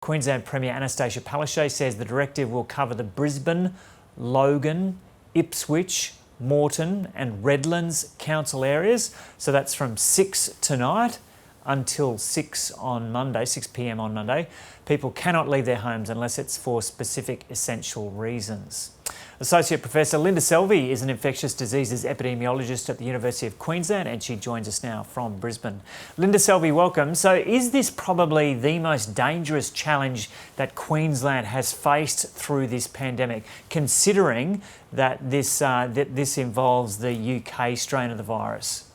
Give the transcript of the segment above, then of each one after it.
Queensland Premier Anastasia Palaszczuk says the directive will cover the Brisbane, Logan, Ipswich, Moreton and Redlands council areas. So that's from 6 tonight until 6 p.m. on Monday. People cannot leave their homes unless it's for specific essential reasons. Associate Professor Linda Selby is an infectious diseases epidemiologist at the University of Queensland, and she joins us now from Brisbane. Linda Selby, welcome. So is this probably the most dangerous challenge that Queensland has faced through this pandemic, considering that this involves the UK strain of the virus?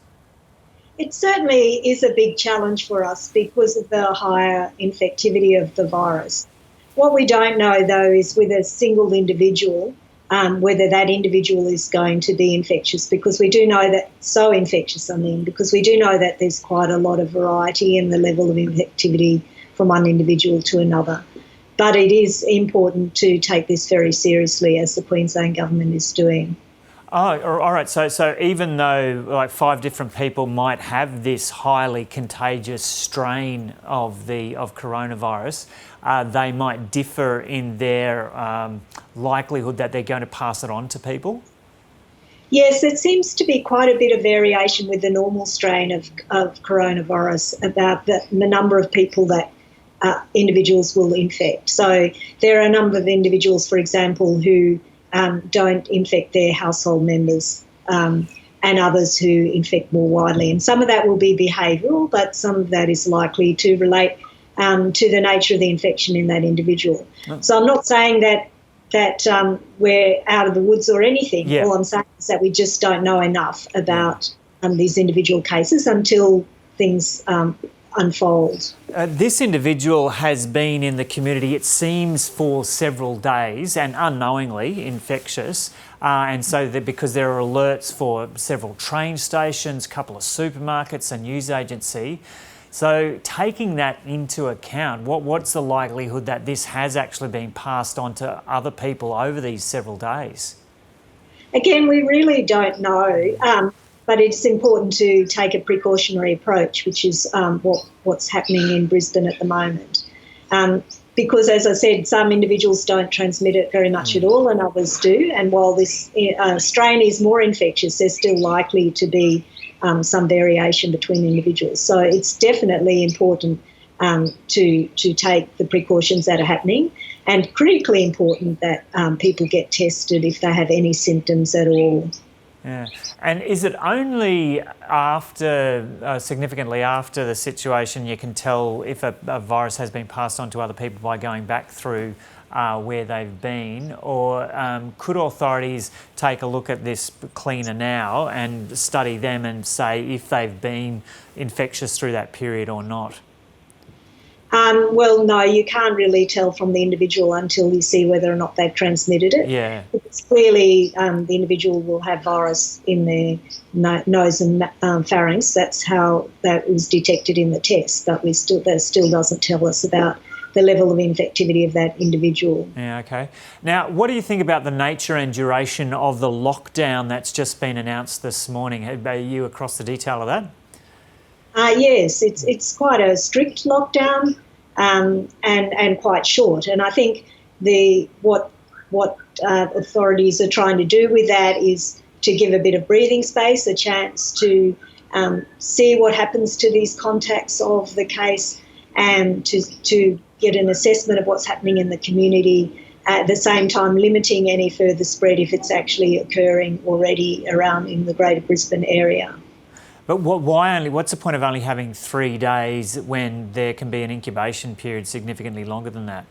It certainly is a big challenge for us because of the higher infectivity of the virus. What we don't know, though, is with a single individual, whether that individual is going to be infectious, because we do know that, because we do know that there's quite a lot of variety in the level of infectivity from one individual to another. But it is important to take this very seriously, as the Queensland Government is doing. Oh, all right. So even though like 5 different people might have this highly contagious strain of coronavirus, they might differ in their likelihood that they're going to pass it on to people? Yes, it seems to be quite a bit of variation with the normal strain of coronavirus about the number of people that individuals will infect. So there are a number of individuals, for example, who don't infect their household members, and others who infect more widely. And some of that will be behavioural, but some of that is likely to relate to the nature of the infection in that individual. Oh. So I'm not saying that we're out of the woods or anything. Yeah. All I'm saying is that we just don't know enough about these individual cases until things unfold. This individual has been in the community, it seems, for several days and unknowingly infectious. And so because there are alerts for several train stations, a couple of supermarkets, a news agency. So taking that into account, what's the likelihood that this has actually been passed on to other people over these several days? Again, we really don't know. But it's important to take a precautionary approach, which is what's happening in Brisbane at the moment. Because, as I said, some individuals don't transmit it very much at all and others do. And while this strain is more infectious, there's still likely to be some variation between individuals. So it's definitely important to take the precautions that are happening, and critically important that people get tested if they have any symptoms at all. Yeah. And is it only significantly after the situation you can tell if a virus has been passed on to other people by going back through where they've been? Or could authorities take a look at this cleaner now and study them and say if they've been infectious through that period or not? Well, no, you can't really tell from the individual until you see whether or not they've transmitted it. Yeah. It's clearly the individual will have virus in their nose and pharynx. That's how that was detected in the test, but that still doesn't tell us about the level of infectivity of that individual. Yeah, okay. Now, what do you think about the nature and duration of the lockdown that's just been announced this morning? Are you across the detail of that? Yes, it's quite a strict lockdown and quite short. And I think what authorities are trying to do with that is to give a bit of breathing space, a chance to see what happens to these contacts of the case, and to get an assessment of what's happening in the community, at the same time limiting any further spread if it's actually occurring already around in the Greater Brisbane area. But what's the point of only having 3 days when there can be an incubation period significantly longer than that?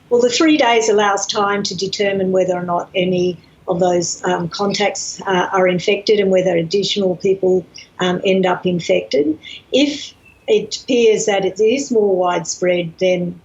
Well, the 3 days allows time to determine whether or not any of those contacts are infected and whether additional people end up infected. If it appears that it is more widespread than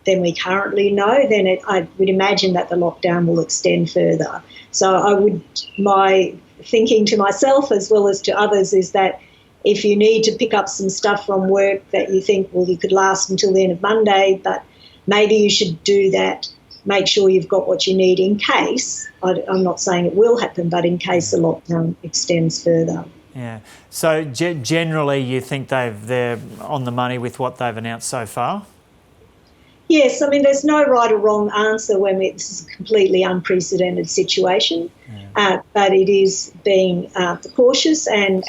we currently know, then I would imagine that the lockdown will extend further. So my thinking to myself as well as to others is that if you need to pick up some stuff from work that you think, well, you could last until the end of Monday, but maybe you should do that, make sure you've got what you need in case, I'm not saying it will happen, but in case the lockdown extends further. Yeah. So generally you think they're on the money with what they've announced so far? Yes, I mean, there's no right or wrong answer when this is a completely unprecedented situation, but it is being cautious and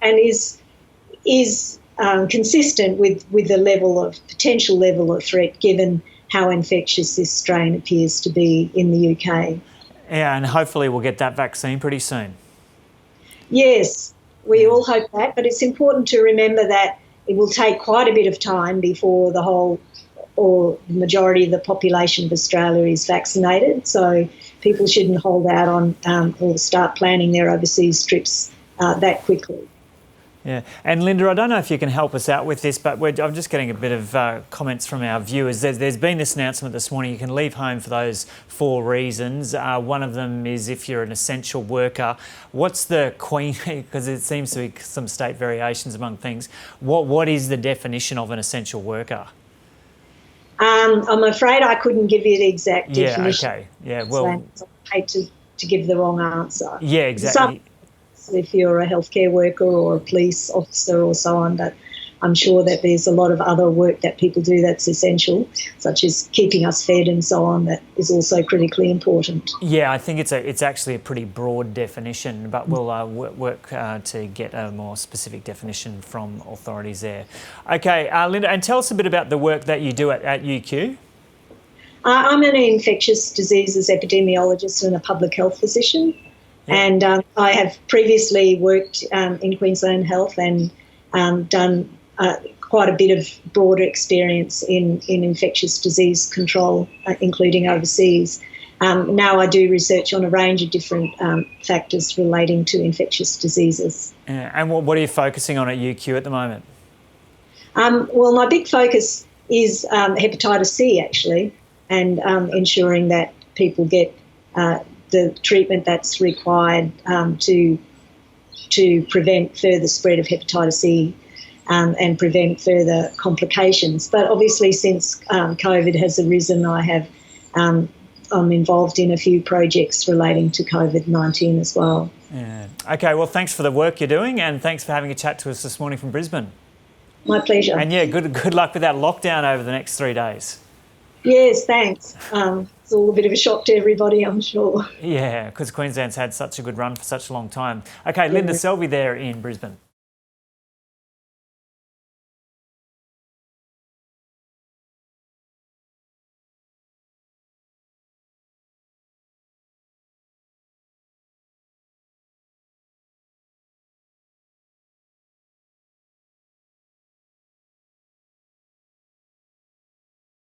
is consistent with the potential level of threat given how infectious this strain appears to be in the UK. Yeah, and hopefully we'll get that vaccine pretty soon. Yes, we all hope that, but it's important to remember that it will take quite a bit of time before the whole or the majority of the population of Australia is vaccinated. So people shouldn't hold out on or start planning their overseas trips that quickly. Yeah, and Linda, I don't know if you can help us out with this, but I'm just getting a bit of comments from our viewers. There's been this announcement this morning, you can leave home for those 4 reasons. One of them is if you're an essential worker. What's the Queen, because it seems to be some state variations among things, what is the definition of an essential worker? I'm afraid I couldn't give you the exact definition. Yeah, okay. Yeah, well, I hate to give the wrong answer. Yeah, exactly. If you're a healthcare worker or a police officer or so on, but I'm sure that there's a lot of other work that people do that's essential, such as keeping us fed and so on, that is also critically important. Yeah, I think it's actually a pretty broad definition, but we'll work to get a more specific definition from authorities there. Okay, Linda, and tell us a bit about the work that you do at UQ. I'm an infectious diseases epidemiologist and a public health physician. Yeah. And I have previously worked in Queensland Health and done quite a bit of broader experience in infectious disease control, including overseas. Now I do research on a range of different factors relating to infectious diseases. Yeah. And what are you focusing on at UQ at the moment? Well, my big focus is hepatitis C, actually, and ensuring that people get the treatment that's required to prevent further spread of hepatitis C and prevent further complications. But obviously, since COVID has arisen, I'm involved in a few projects relating to COVID-19 as well. Yeah. Okay, well, thanks for the work you're doing and thanks for having a chat to us this morning from Brisbane. My pleasure. And yeah, good luck with that lockdown over the next 3 days. Yes, thanks. It's all a bit of a shock to everybody, I'm sure. Yeah, because Queensland's had such a good run for such a long time. Okay, Linda Selby there in Brisbane.